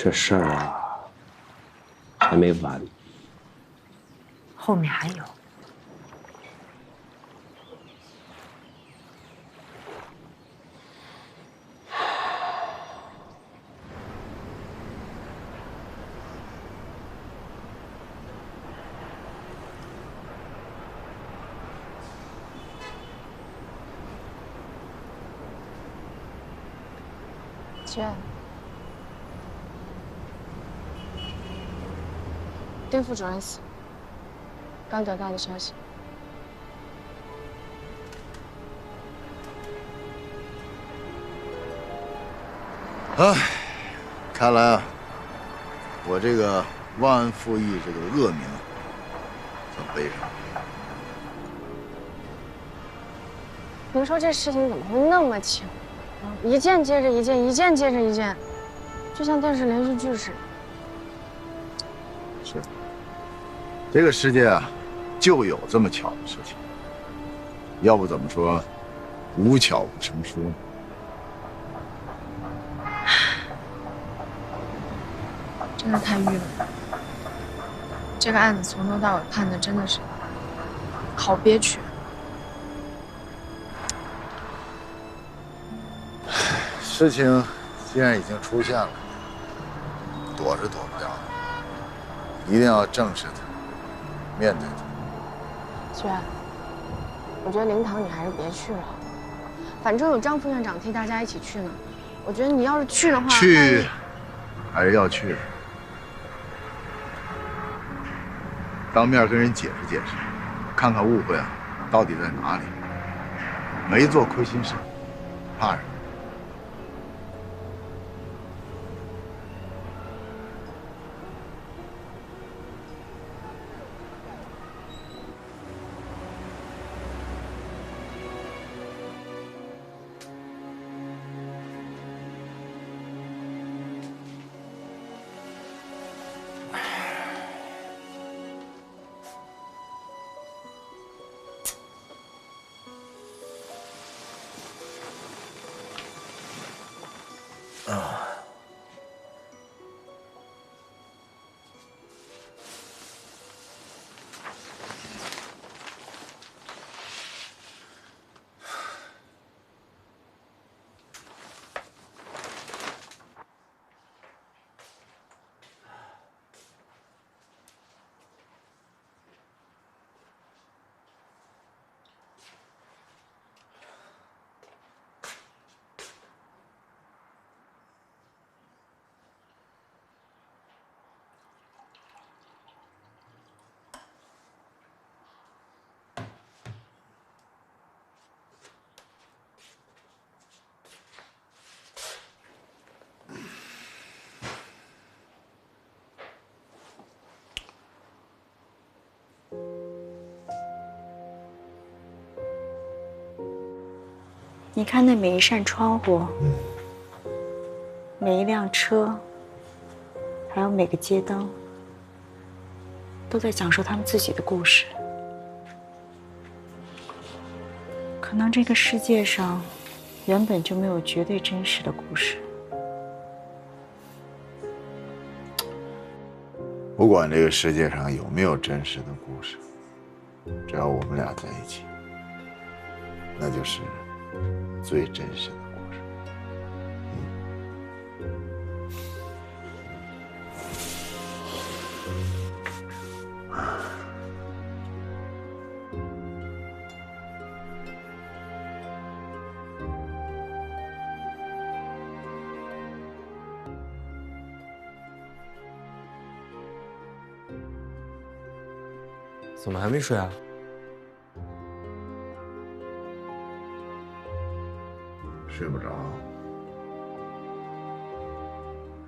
这事儿啊，还没完，后面还有。娟，丁副主任死，刚得到的消息。唉，看来啊，我这个忘恩负义这个恶名算背上了。您说这事情怎么会那么巧？一件接着一件，一件接着一件，就像电视连续剧似的。是，这个世界啊，就有这么巧的事情。要不怎么说无巧不成书呢？真的太郁闷了。这个案子从头到尾判的真的是好憋屈。事情既然已经出现了，躲是躲不掉的，一定要正视它，面对它。轩，我觉得灵堂你还是别去了，反正有张副院长替大家一起去呢。我觉得你要是去的话，去还是要去的，当面跟人解释解释，看看误会啊到底在哪里。没做亏心事，怕什么？你看那每一扇窗户，每一辆车，还有每个街灯，都在讲述他们自己的故事。可能这个世界上原本就没有绝对真实的故事。不管这个世界上有没有真实的故事，只要我们俩在一起，那就是最真实的故事。怎么还没睡啊？睡不着。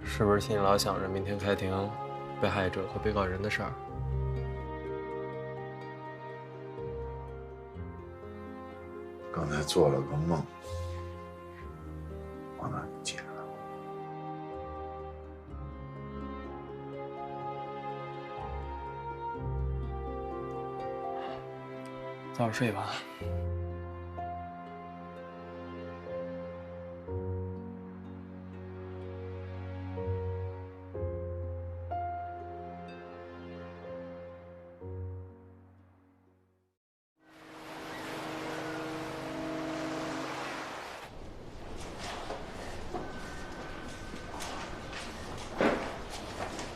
是不是心里老想着明天开庭，被害者和被告人的事儿？刚才做了个梦，往那解了。早点睡吧。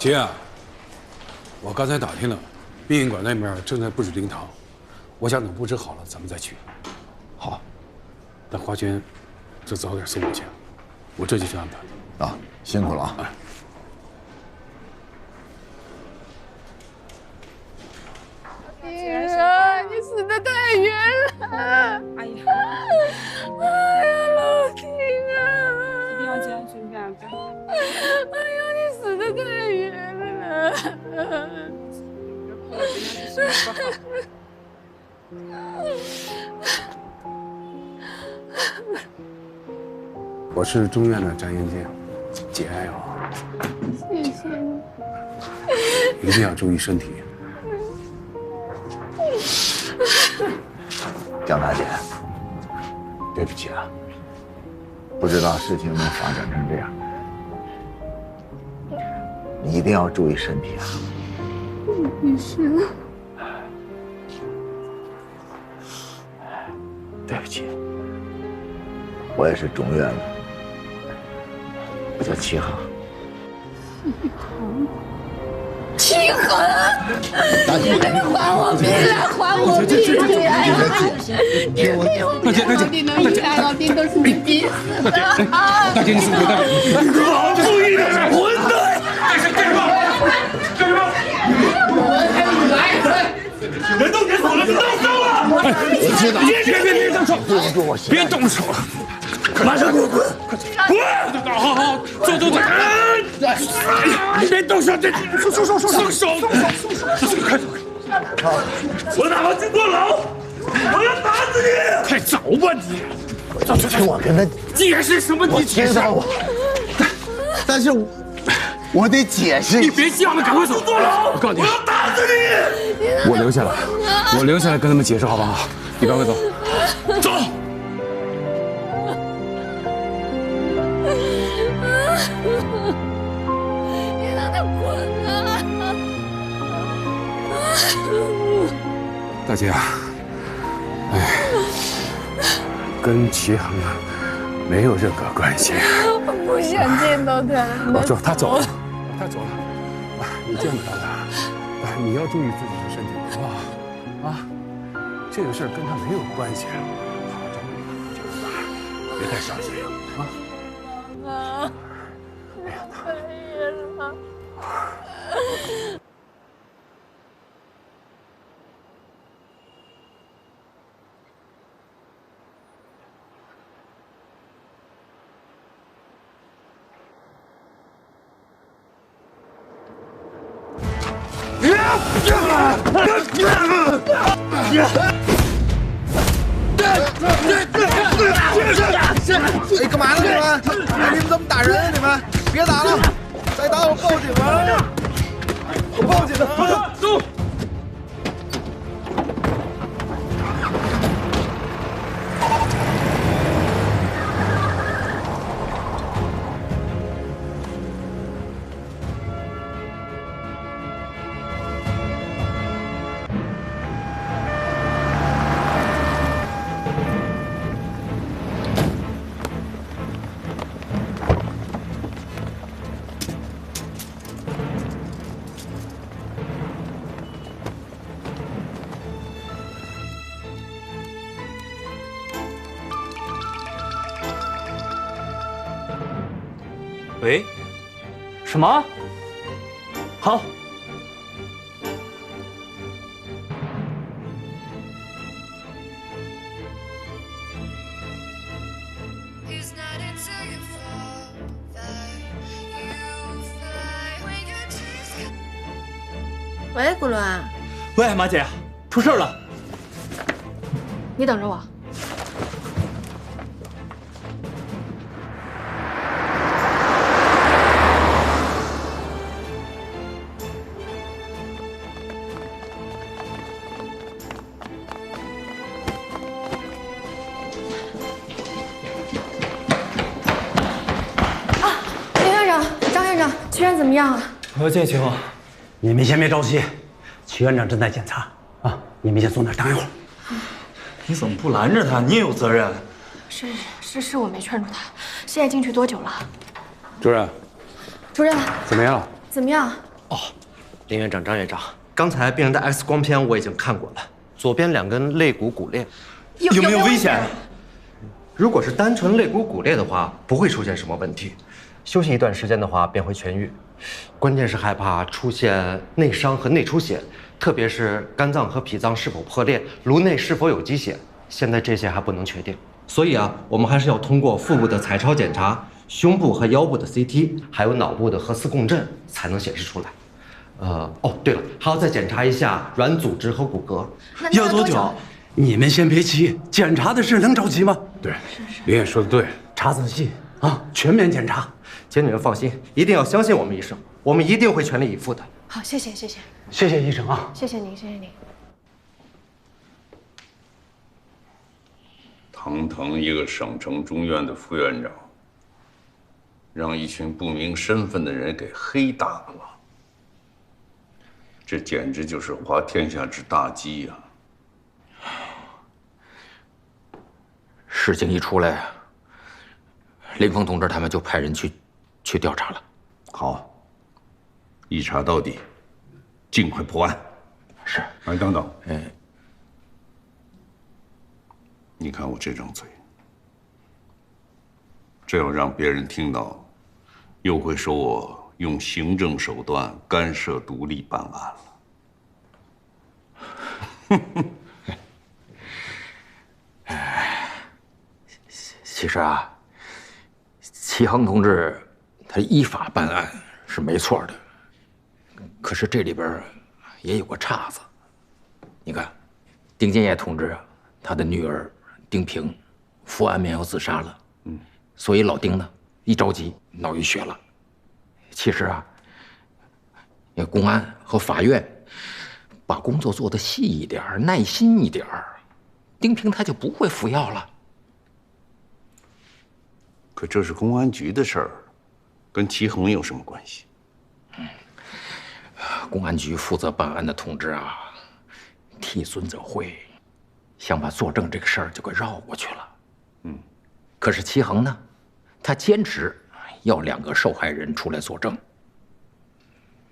姐啊，我刚才打听了，殡仪馆那边正在布置灵堂，我想等布置好了咱们再去。好，但华娟，这早点送我去，我这就去安排。啊，辛苦了啊！婷啊，你死得太冤了！哎呀，老婷啊！一定要这样顺便安排。哎呀，你死得太冤了！我是中院的张元静，节哀啊！谢谢你。一定要注意身体。江大姐，对不起啊，不知道事情能发展成这样，你一定要注意身体啊。没事。对不起，我也是中院的，我叫齐航。齐恒，你还我命来还我命！哎呀，大姐，老弟能遇爱老弟都是你逼死的。大姐，你是不是大姐？好，注意点，混蛋！干什么？干什么？人都给死了，你动手啊！别动手！别动手！马上给我滚！滚！好，走！别动手！松手！快走！我打算去坐牢！我要打死你！快走吧你！我跟他解释什么？你解释但是我得解释。你别犟了，赶快走！坐牢！我告诉你，我要打死你！我留下来跟他们解释好不好？你赶快走。走！你让他滚啊！大姐啊，跟齐航啊没有任何关系。我不想见到他。我说他走了，你见不到他，你要注意自己的身体，好不好？啊，这个事儿跟他没有关系。别太伤心啊！妈，哎呀，可以了。哎，干嘛呢你们？你们怎么打人啊？你们别打了，再打我报警了！我报警了！走！喂，什么？好。喂，古伦，喂，马姐，出事了。你等着我。齐院怎么样啊？我要见齐航。你们先别着急，齐院长正在检查啊，你们先坐那儿等一会儿。你怎么不拦着他？你也有责任。是我没劝住他。现在进去多久了？主任，主任怎么样？怎么样？哦，林院长、张院长，刚才病人的 X 光片我已经看过了，左边2根肋骨骨裂，有没有危险？如果是单纯肋骨骨裂的话，不会出现什么问题，休息一段时间的话便会痊愈。关键是害怕出现内伤和内出血，特别是肝脏和脾脏是否破裂，颅内是否有积血，现在这些还不能确定。所以啊，我们还是要通过腹部的彩超检查、胸部和腰部的 CT， 还有脑部的核磁共振才能显示出来。哦，对了，还要再检查一下软组织和骨骼。要多久？你们先别急，检查的事能着急吗？对，林燕说的对，查仔细啊，全面检查。请你们放心，一定要相信我们医生，我们一定会全力以赴的。好，谢谢谢谢，谢谢医生啊，谢谢您谢谢您。堂堂一个省城中院的副院长，让一群不明身份的人给黑打了，这简直就是滑天下之大稽呀！事情一出来，林峰同志他们就派人去调查了。好，一查到底，尽快破案。是。哎，等等，你看我这张嘴，这要让别人听到，又会说我用行政手段干涉独立办案了。其实啊，齐恒同志他依法办案是没错的，可是这里边也有个岔子。你看，丁建业同志他的女儿丁平服安眠药自杀了，所以老丁呢一着急脑淤血了。其实啊，公安和法院把工作做得细一点，耐心一点，丁平他就不会服药了。可这是公安局的事儿，跟齐恒有什么关系？公安局负责办案的同志啊，替孙子会，想把作证这个事儿就给绕过去了。可是齐恒呢，他坚持要2个受害人出来作证。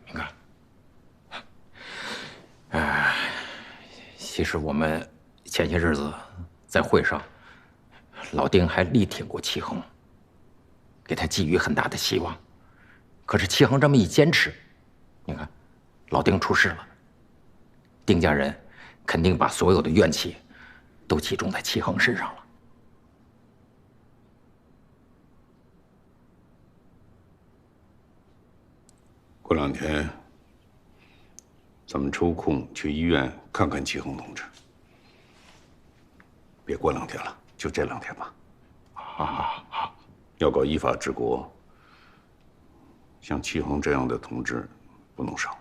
你看，其实我们前些日子在会上，老丁还力挺过齐恒，给他寄予很大的希望。可是齐恒这么一坚持，你看，老丁出事了，丁家人肯定把所有的怨气都集中在齐恒身上了。过2天，咱们抽空去医院看看齐恒同志。别过2天了，就这2天吧。好，要搞依法治国，像齐恒这样的同志不能少。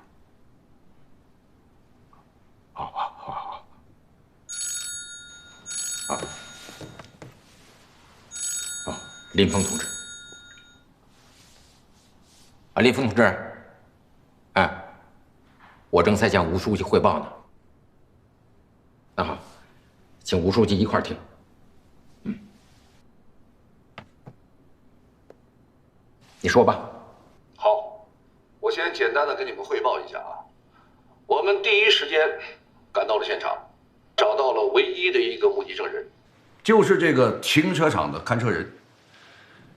好。林峰同志，林峰同志，我正在向吴书记汇报呢。那好，请吴书记一块儿听。你说吧。好，我先简单的跟你们汇报一下啊。我们第一时间赶到了现场，找到了唯一的一个目击证人，就是这个停车场的看车人。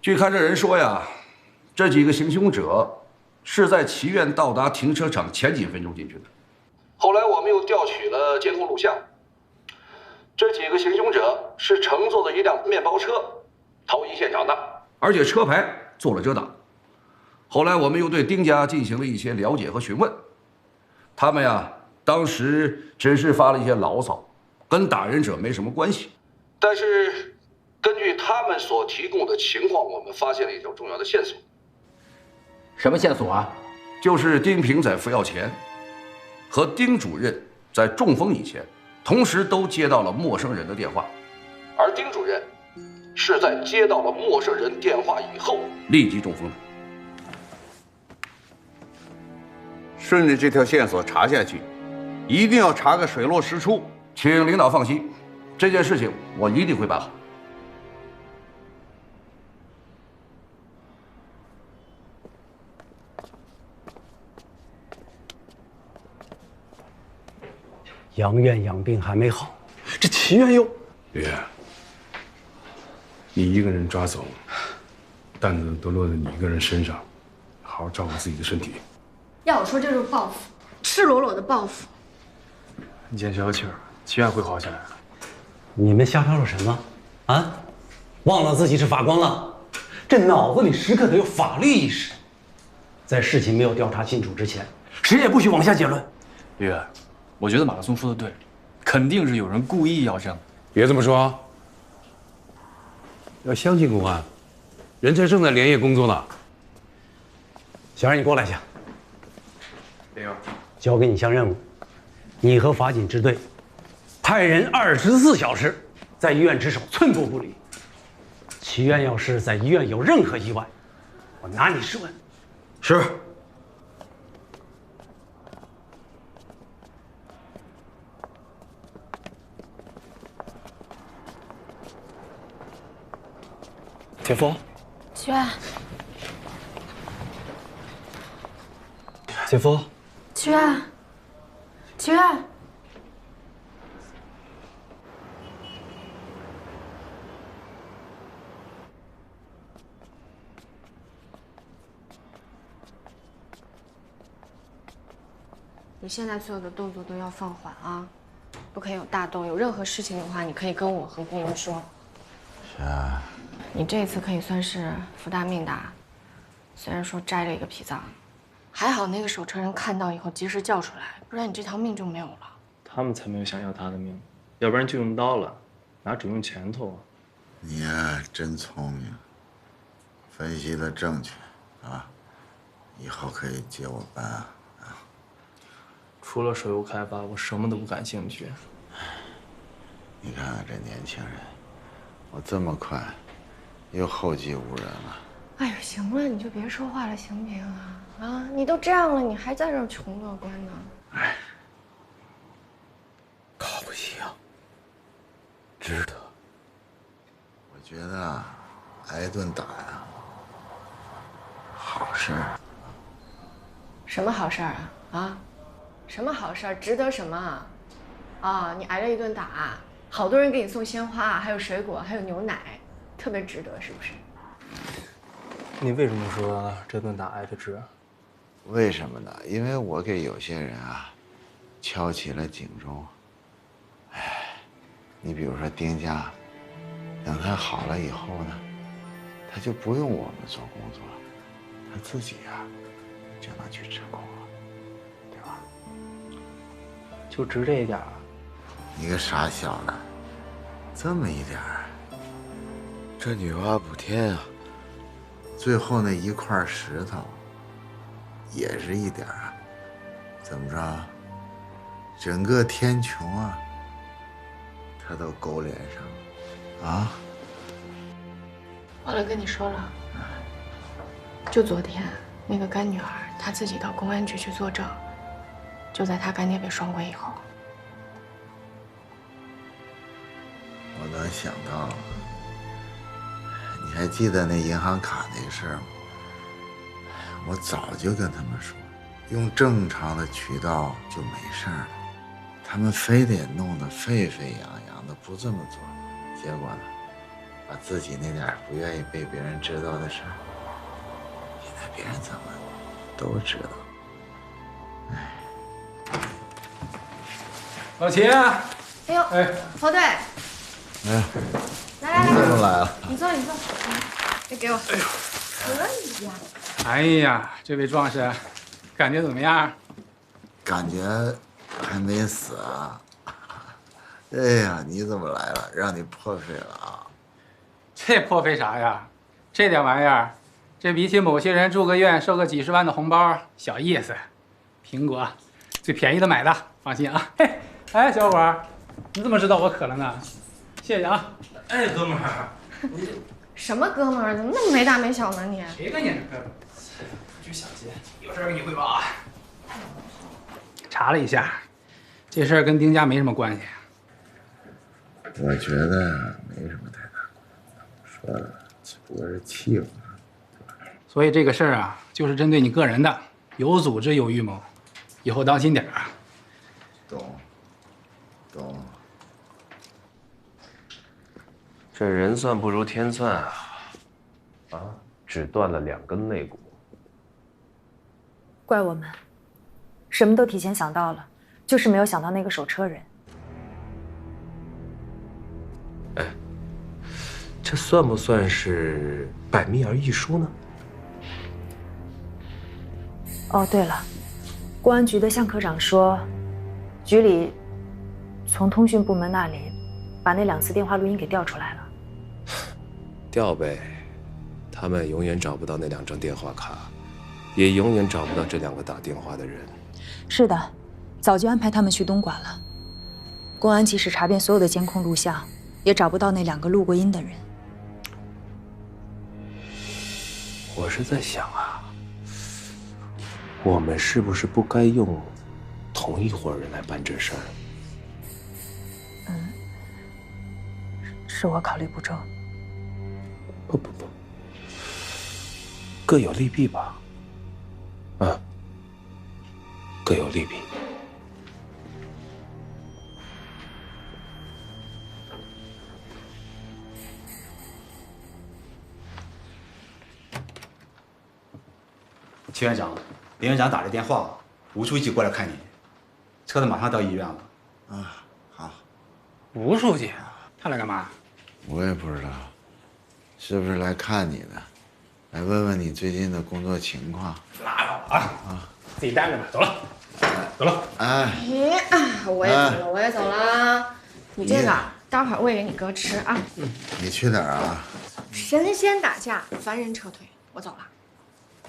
据看车人说呀，这几个行凶者是在祈愿到达停车场前几分钟进去的。后来我们又调取了监控录像，这几个行凶者是乘坐的一辆面包车逃逸现场的，而且车牌做了遮挡。后来我们又对丁家进行了一些了解和询问，他们呀当时只是发了一些牢骚，跟打人者没什么关系。但是根据他们所提供的情况，我们发现了一条重要的线索。什么线索啊？就是丁平在服药前和丁主任在中风以前，同时都接到了陌生人的电话，而丁主任是在接到了陌生人电话以后立即中风的。顺着这条线索查下去，一定要查个水落石出。请领导放心，这件事情我一定会办好。杨院养病还没好，这齐院又……爷，你一个人抓走，担子都落在你一个人身上，好好照顾自己的身体。要我说，这就是报复，赤裸裸的报复。你先消消气儿，齐院会好起来的。你们瞎飘了什么？啊？忘了自己是法官了？这脑子里时刻得有法律意识。在事情没有调查清楚之前，谁也不许往下结论。岳远，我觉得马克松说的对，肯定是有人故意要这样。别这么说，要相信公安，人家正在连夜工作呢。小二，你过来一下。林儿，交给你项任务，你和法警支队派人24小时在医院值守，寸步不离。齐院要是在医院有任何意外，我拿你试问。是。铁夫，齐院，铁夫，齐院，齐院。你现在所有的动作都要放缓啊，不可以有大动。有任何事情的话，你可以跟我和顾云说。是啊。你这次可以算是福大命大，虽然说摘了一个脾脏，还好那个手车人看到以后及时叫出来，不然你这条命就没有了。他们才没有想要他的命，要不然就用刀了，哪只用拳头啊？你呀，真聪明，分析的正确啊，以后可以接我班啊。除了手游开发，我什么都不感兴趣。你看看这年轻人，我这么快，又后继无人了。哎呦，行了，你就别说话了，行不行啊？啊，你都这样了，你还在这儿穷乐观呢？哎，可不行，值得。我觉得啊，挨顿打呀，好事儿。什么好事儿啊？啊？什么好事儿？值得什么啊？啊，你挨了一顿打，好多人给你送鲜花，还有水果，还有牛奶，特别值得，是不是？你为什么说这顿打挨得值？为什么呢？因为我给有些人啊敲起了警钟。哎，你比如说丁家，等他好了以后呢，他就不用我们做工作，他自己啊就能去治工了，对吧？就值这一点儿？你个傻小子，这么一点儿，这女娲补天啊，最后那一块石头也是一点儿啊，怎么着？整个天穹啊，他都勾连上了啊！忘了跟你说了，就昨天那个干女儿，她自己到公安局去作证，就在她干爹被双规以后。我能想到，你还记得那银行卡那个事儿吗？我早就跟他们说，用正常的渠道就没事儿了，他们非得弄得沸沸扬扬的，不这么做，结果呢，把自己那点不愿意被别人知道的事儿，现在别人怎么都知道。哎，老齐，哎呦，哎，侯队，哎，来，你怎么来了？你坐，这给我。哎呦，可以呀。哎呀，这位壮士，感觉怎么样？感觉还没死啊！哎呀，你怎么来了？让你破费了啊！这破费啥呀？这点玩意儿，这比起某些人住个院收个几十万的红包小意思。苹果，最便宜的买的，放心啊。嘿，哎，小伙儿，你怎么知道我渴了呢？谢谢啊。哎，哥们儿，什么哥们儿？怎么那么没大没小呢你？谁跟你是哥们儿？不拘小节，有事跟你汇报啊。查了一下，这事儿跟丁家没什么关系。我觉得没什么太大关系，说了只不过是气话。所以这个事儿啊，就是针对你个人的，有组织有预谋，以后当心点儿啊。懂。懂。这人算不如天算啊！啊，只断了2根肋骨。怪我们，什么都提前想到了，就是没有想到那个手车人。哎，这算不算是百密而一疏呢？哦，对了，公安局的向科长说，局里从通讯部门那里把那2次电话录音给调出来了。调呗，他们永远找不到那2张电话卡，也永远找不到这2个打电话的人。是的，早就安排他们去东莞了。公安即使查遍所有的监控录像，也找不到那2个录过音的人。我是在想啊，我们是不是不该用同一伙人来办这事儿？是我考虑不周。不，各有利弊吧。啊，各有利弊。齐院长，林院长打来电话，吴书记过来看你，车子马上到医院了。啊，好。吴书记，他来干嘛？我也不知道，是不是来看你的，来问问你最近的工作情况？拉倒吧啊！自己待着吧，走了，走了。哎，我也走了，我也走了。你这个待会儿喂给你哥吃啊。你去哪儿啊？神仙打架，凡人撤退。我走了，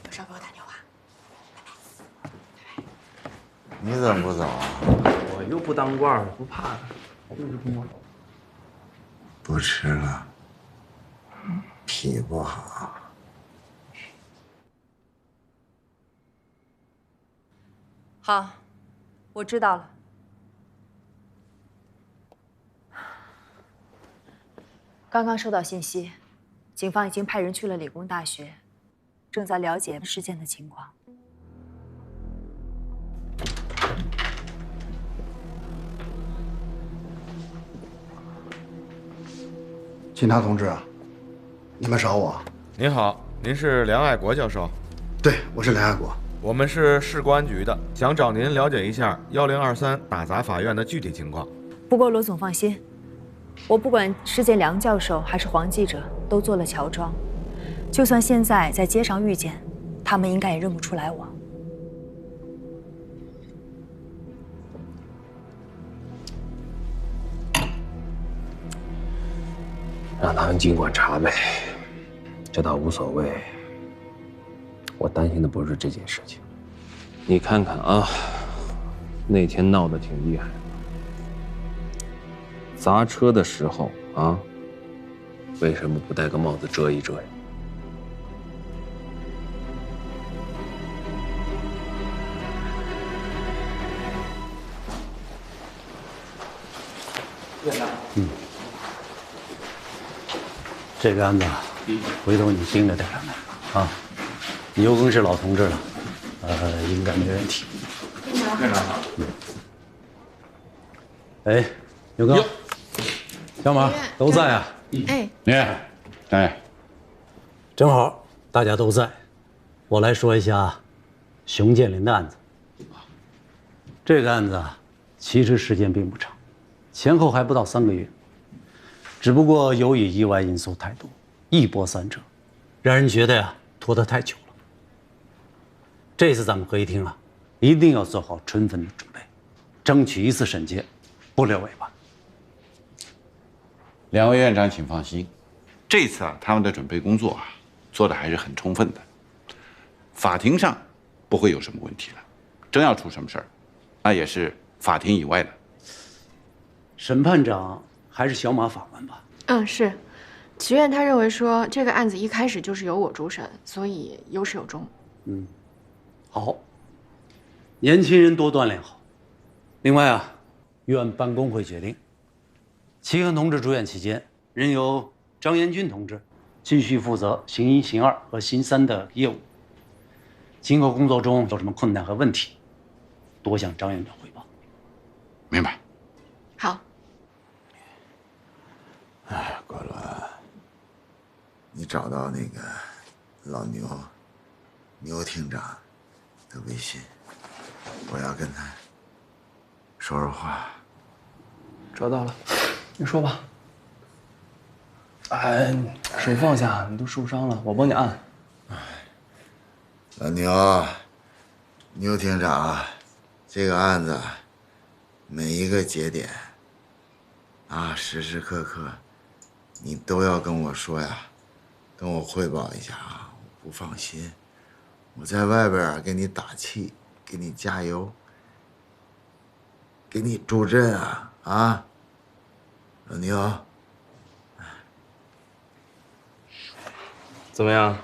有事给我打电话。你怎么不走啊？我又不当官，不怕的，就是不摸。不吃了，脾不好。好，我知道了。刚刚收到信息，警方已经派人去了理工大学，正在了解事件的情况。金堂同志，你们找我？您好，您是梁爱国教授？对，我是梁爱国。我们是市公安局的，想找您了解一下1023打砸法院的具体情况。不过罗总放心，我不管是见梁教授还是黄记者，都做了乔装，就算现在在街上遇见，他们应该也认不出来我。让他们尽管查呗，这倒无所谓。我担心的不是这件事情。你看看啊，那天闹得挺厉害的，砸车的时候啊，为什么不戴个帽子遮一遮呀？院长，这个案子，回头你盯着点啊。你又更是老同志了，应该没问题。院长，哎，牛哥，小马都在啊？哎，正好大家都在，我来说一下熊建林的案子。这个案子啊，其实时间并不长，前后还不到3个月，只不过由于意外因素太多，一波三折，让人觉得呀拖得太久了。这次咱们合议庭啊，一定要做好充分的准备，争取一次审结，不留尾巴。2位院长请放心，这次他们的准备工作做的还是很充分的，法庭上不会有什么问题了。真要出什么事儿，那也是法庭以外的。审判长还是小马法官吧？是。齐院他认为说这个案子一开始就是由我主审，所以有始有终。好，年轻人多锻炼好。另外啊，院办公会决定，齐恒同志住院期间，仍由张延军同志继续负责刑1、刑2和刑3的业务。今后工作中有什么困难和问题，多向张院长汇报。明白。好。哎，国伦，你找到那个老牛厅长的微信，我要跟他说说话。找到了，你说吧。哎，手放下，你都受伤了，我帮你按。老牛厅长，这个案子每一个节点啊，时时刻刻你都要跟我说呀，跟我汇报一下啊，我不放心。我在外边给你打气，给你加油，给你助阵啊啊！老牛，怎么样，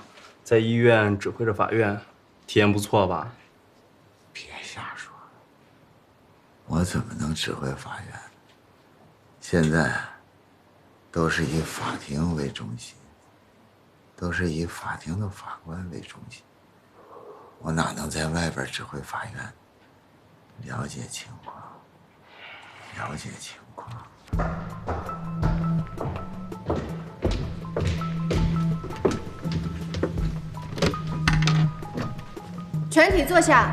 在医院指挥着法院，体验不错吧？别瞎说，我怎么能指挥法院？现在都是以法庭为中心，都是以法庭的法官为中心，我哪能在外边指挥法院？了解情况，了解情况。全体坐下。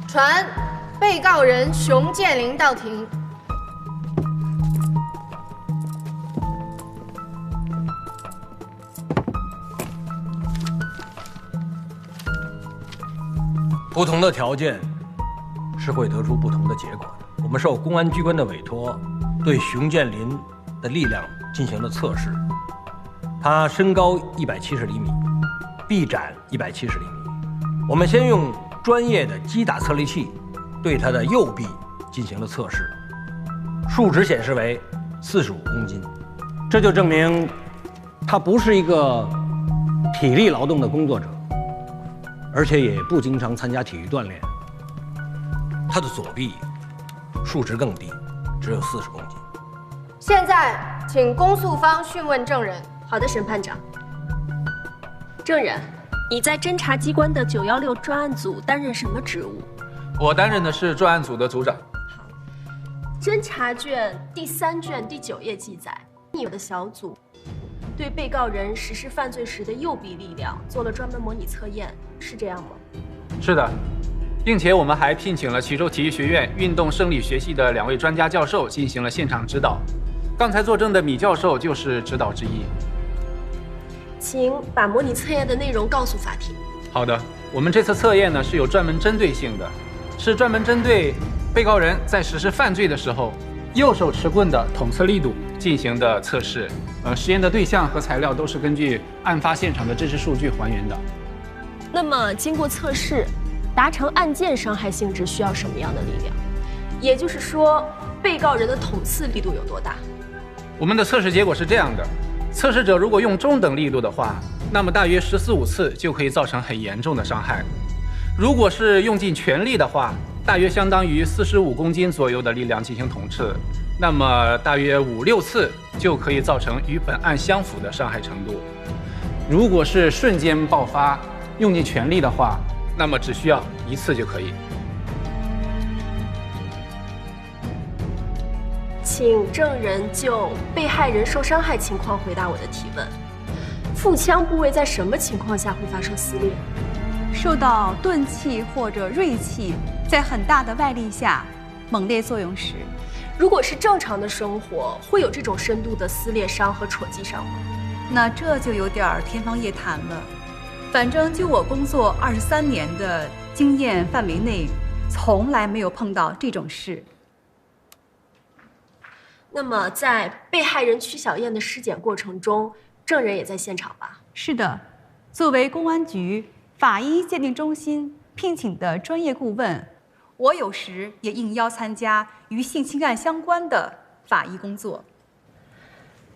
传被告人熊建林到庭。不同的条件是会得出不同的结果的。我们受公安机关的委托，对熊建林的力量进行了测试。他身高170厘米，臂展170厘米。我们先用专业的击打测力器对他的右臂进行了测试，数值显示为45公斤，这就证明他不是一个体力劳动的工作者，而且也不经常参加体育锻炼。他的左臂数值更低，只有40公斤。现在请公诉方讯问证人。好的，审判长。证人，你在侦查机关的916专案组担任什么职务？我担任的是专案组的组长。好，侦查卷第3卷第9页记载，你们的小组对被告人实施犯罪时的右臂力量做了专门模拟测验，是这样吗？是的，并且我们还聘请了蕲州体育学院运动生理学系的2位专家教授进行了现场指导。刚才作证的米教授就是指导之一。请把模拟测验的内容告诉法庭。好的，我们这次测验呢是有专门针对性的，是专门针对被告人在实施犯罪的时候右手持棍的捅刺力度进行的测试。实验的对象和材料都是根据案发现场的真实数据还原的。那么经过测试，达成案件伤害性质需要什么样的力量？也就是说，被告人的捅刺力度有多大？我们的测试结果是这样的：测试者如果用中等力度的话，那么大约14-15次就可以造成很严重的伤害。如果是用尽全力的话，大约相当于45公斤左右的力量进行捅刺，那么大约5-6次就可以造成与本案相符的伤害程度。如果是瞬间爆发，用尽全力的话，那么只需要1次就可以。请证人就被害人受伤害情况回答我的提问。腹腔部位在什么情况下会发生撕裂？受到钝器或者锐器在很大的外力下猛烈作用时。如果是正常的生活，会有这种深度的撕裂伤和戳击伤吗？那这就有点天方夜谭了。反正就我工作23年的经验范围内，从来没有碰到这种事。那么，在被害人曲小燕的尸检过程中，证人也在现场吧？是的，作为公安局法医鉴定中心聘请的专业顾问，我有时也应邀参加与性侵案相关的法医工作。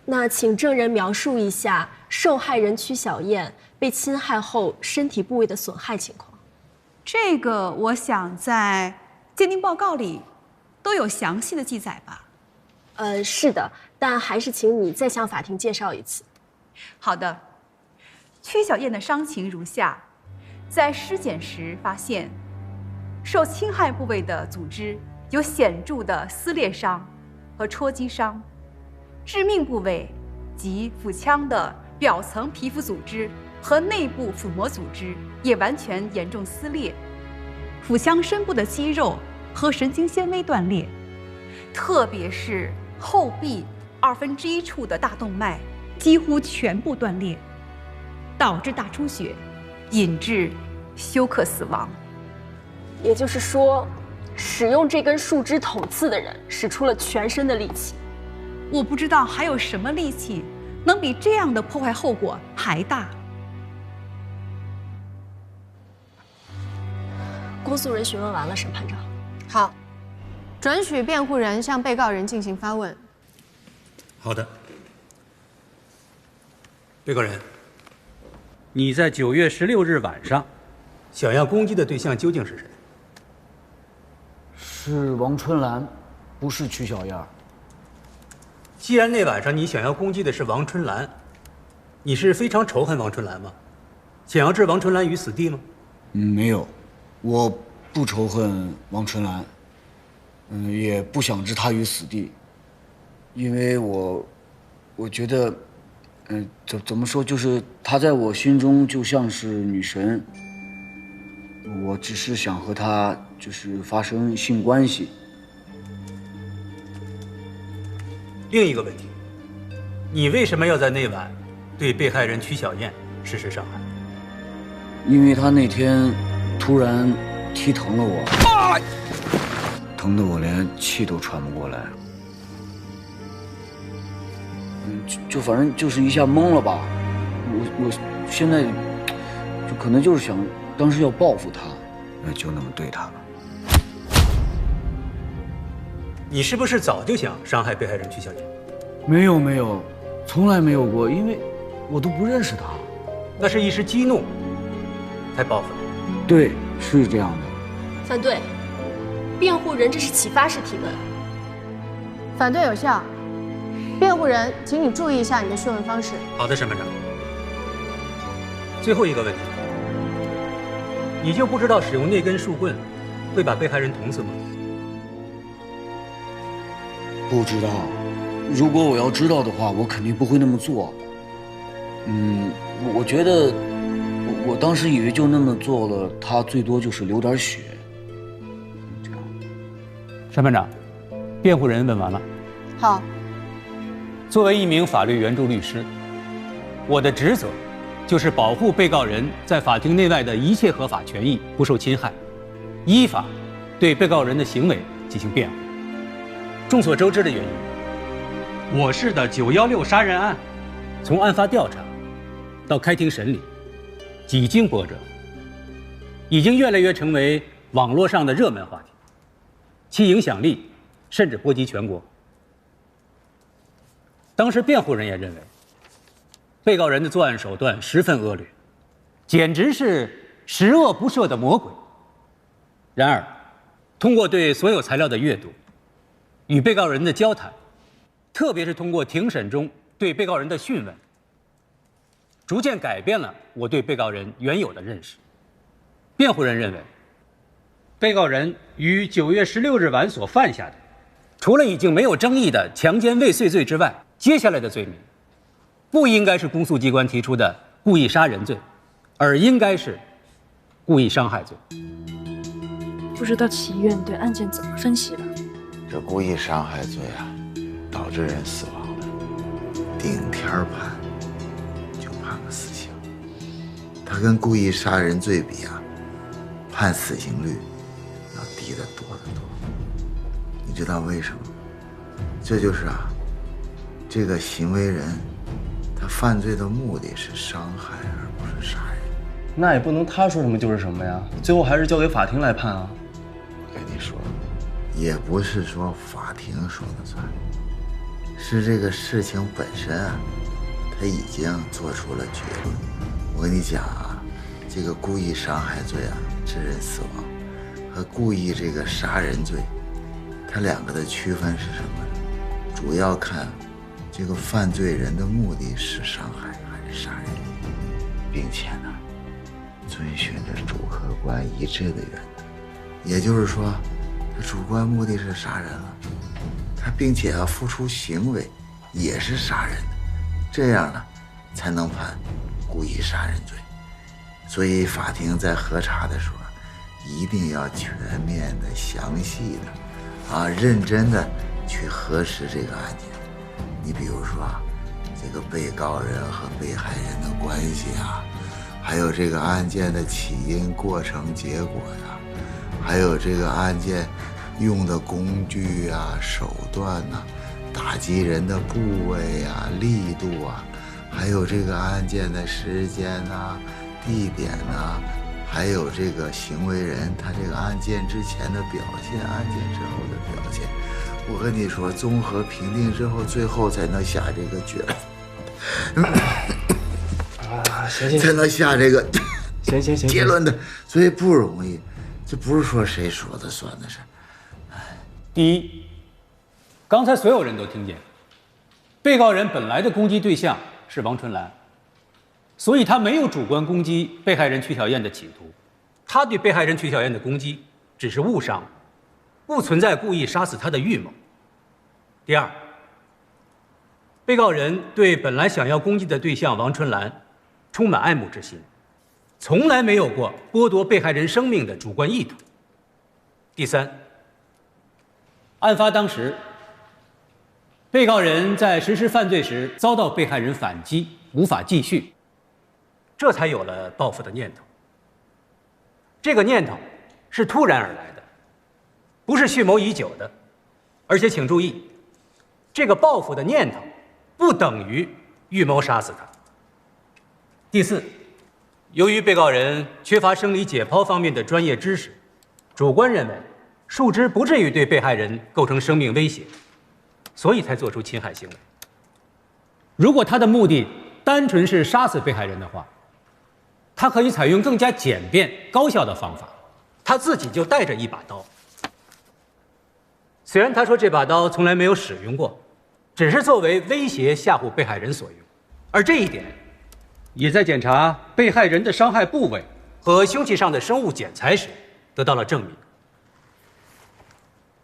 那请证人描述一下受害人曲小燕被侵害后身体部位的损害情况。这个我想在鉴定报告里都有详细的记载吧？是的，但还是请你再向法庭介绍一次。好的，曲小燕的伤情如下：在尸检时发现，受侵害部位的组织有显著的撕裂伤和戳击伤，致命部位及腹腔的表层皮肤组织和内部腹膜组织也完全严重撕裂，腹腔深部的肌肉和神经纤维断裂，特别是后壁1/2处的大动脉几乎全部断裂，导致大出血，引致休克死亡。也就是说，使用这根树枝捅刺的人使出了全身的力气。我不知道还有什么力气能比这样的破坏后果还大。公诉人询问完了，审判长。好，准许辩护人向被告人进行发问。好的。被告人，你在9月16日晚上想要攻击的对象究竟是谁？是王春兰，不是曲小燕。既然那晚上你想要攻击的是王春兰，你是非常仇恨王春兰吗？想要置王春兰于死地吗？没有，我不仇恨王春兰，也不想置她于死地，因为我觉得，怎么说，就是她在我心中就像是女神，我只是想和她就是发生性关系。另一个问题，你为什么要在那晚对被害人曲小燕实施伤害？因为她那天突然踢疼了我，疼得我连气都喘不过来。就反正就是一下懵了吧。我现在就可能就是想当时要报复她，就那么对她了。你是不是早就想伤害被害人曲小燕？没有，从来没有过，因为我都不认识她。那是一时激怒才报复的。对，是这样的。反对，辩护人这是启发式提问。反对有效。辩护人，请你注意一下你的讯问方式。好的，审判长。最后一个问题，你就不知道使用那根树棍会把被害人捅死吗？不知道，如果我要知道的话，我肯定不会那么做。我觉得我当时以为就那么做了，他最多就是流点血。这样。审判长，辩护人问完了。好。作为一名法律援助律师，我的职责就是保护被告人在法庭内外的一切合法权益不受侵害，依法对被告人的行为进行辩护。众所周知的原因，我市的916杀人案，从案发调查到开庭审理，几经波折，已经越来越成为网络上的热门话题，其影响力甚至波及全国。当时辩护人也认为，被告人的作案手段十分恶劣，简直是十恶不赦的魔鬼。然而，通过对所有材料的阅读，与被告人的交谈，特别是通过庭审中对被告人的讯问，逐渐改变了我对被告人原有的认识。辩护人认为，被告人于9月16日晚所犯下的，除了已经没有争议的强奸未遂罪之外，接下来的罪名不应该是公诉机关提出的故意杀人罪，而应该是故意伤害罪。不知道祈愿对案件怎么分析的？这故意伤害罪啊，导致人死亡了，顶天判就判个死刑。他跟故意杀人罪比啊，判死刑率要低得多得多。你知道为什么？这就是这个行为人他犯罪的目的是伤害而不是杀人。那也不能他说什么就是什么呀，最后还是交给法庭来判啊。我跟你说，也不是说法庭说了算，是这个事情本身他已经做出了决论。我跟你讲这个故意伤害罪致人死亡和故意这个杀人罪，它两个的区分是什么呢？主要看这个犯罪人的目的是伤害还是杀人，并且呢，遵循着主客观一致的原则。也就是说，他主观目的是杀人了，他并且要付出行为也是杀人的，这样呢才能判故意杀人罪。所以法庭在核查的时候，一定要全面的、详细的，认真的去核实这个案件。你比如说，这个被告人和被害人的关系啊，还有这个案件的起因、过程、结果呀，还有这个案件用的工具啊、手段呐、打击人的部位啊、力度啊，还有这个案件的时间呐、地点呐，还有这个行为人他这个案件之前的表现、案件之后的表现，我跟你说，综合评定之后，最后才能下这个决行，才能下这个行结论的，所以不容易，这不是说谁说的算的事。第一，刚才所有人都听见，被告人本来的攻击对象是王春兰，所以他没有主观攻击被害人曲小燕的企图，他对被害人曲小燕的攻击只是误伤，不存在故意杀死她的预谋。第二，被告人对本来想要攻击的对象王春兰充满爱慕之心，从来没有过剥夺被害人生命的主观意图。第三，案发当时，被告人在实施犯罪时遭到被害人反击，无法继续，这才有了报复的念头。这个念头是突然而来的，不是蓄谋已久的，而且请注意，这个报复的念头不等于预谋杀死他。第四，由于被告人缺乏生理解剖方面的专业知识，主观认为树枝不至于对被害人构成生命威胁，所以才做出侵害行为。如果他的目的单纯是杀死被害人的话，他可以采用更加简便高效的方法，他自己就带着一把刀。虽然他说这把刀从来没有使用过，只是作为威胁吓唬被害人所用，而这一点也在检查被害人的伤害部位和凶器上的生物检材时得到了证明。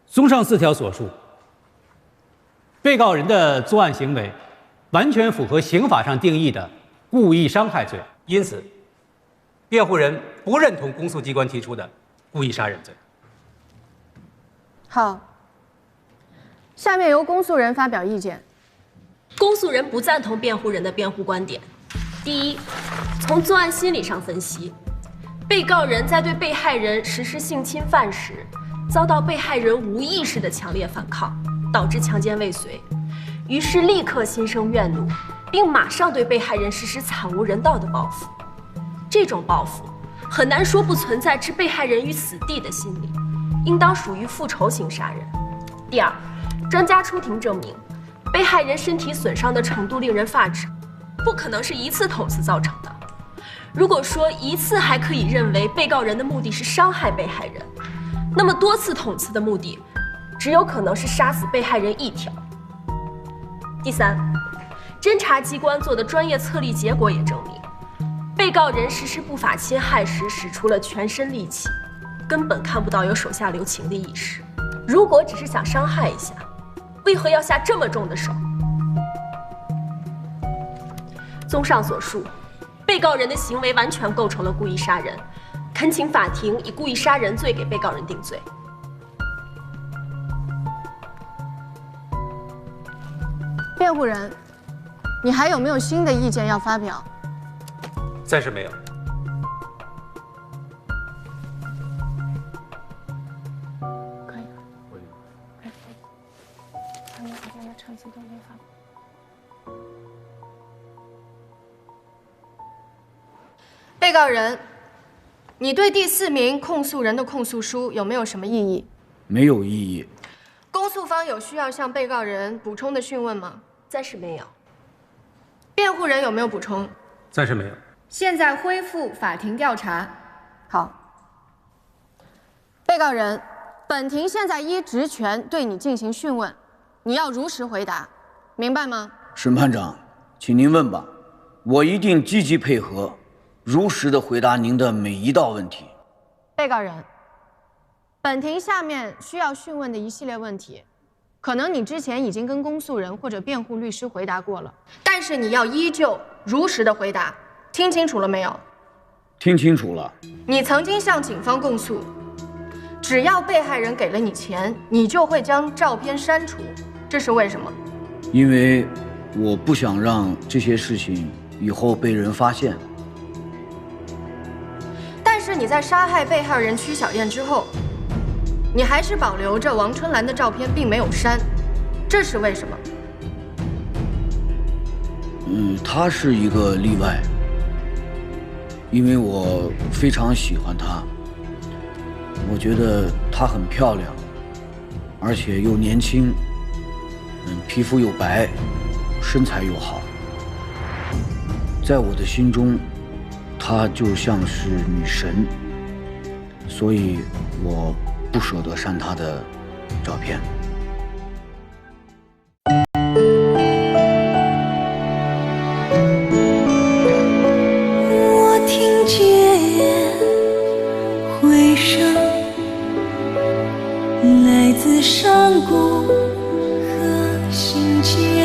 综上4条所述，被告人的作案行为完全符合刑法上定义的故意伤害罪，因此，辩护人不认同公诉机关提出的故意杀人罪。好，下面由公诉人发表意见。公诉人不赞同辩护人的辩护观点。第一，从作案心理上分析，被告人在对被害人实施性侵犯时，遭到被害人无意识的强烈反抗，导致强奸未遂，于是立刻心生怨怒，并马上对被害人实施惨无人道的报复。这种报复很难说不存在置被害人于死地的心理，应当属于复仇型杀人。第二，专家出庭证明，被害人身体损伤的程度令人发指，不可能是一次捅刺造成的。如果说一次还可以认为被告人的目的是伤害被害人，那么多次捅刺的目的只有可能是杀死被害人一条。第三，侦查机关做的专业测力结果也证明，被告人实施不法侵害时使出了全身力气，根本看不到有手下留情的意识。如果只是想伤害一下，为何要下这么重的手？综上所述，被告人的行为完全构成了故意杀人，恳请法庭以故意杀人罪给被告人定罪。辩护人，你还有没有新的意见要发表？暂时没有。可以。他们好像要长期都没发。被告人，你对第4名控诉人的控诉书有没有什么异议？没有异议。公诉方有需要向被告人补充的讯问吗？暂时没有。辩护人有没有补充？暂时没有。现在恢复法庭调查。好。被告人，本庭现在依职权对你进行讯问，你要如实回答，明白吗？审判长，请您问吧，我一定积极配合。如实的回答您的每一道问题。被告人，本庭下面需要讯问的一系列问题，可能你之前已经跟公诉人或者辩护律师回答过了，但是你要依旧如实的回答，听清楚了没有？听清楚了。你曾经向警方供诉，只要被害人给了你钱，你就会将照片删除，这是为什么？因为我不想让这些事情以后被人发现。但是你在杀害被害人曲小燕之后，你还是保留着王春兰的照片，并没有删，这是为什么？她是一个例外，因为我非常喜欢她，我觉得她很漂亮，而且又年轻，皮肤又白，身材又好，在我的心中，她就像是女神，所以我不舍得删她的照片。我听见回声，来自山谷和心间。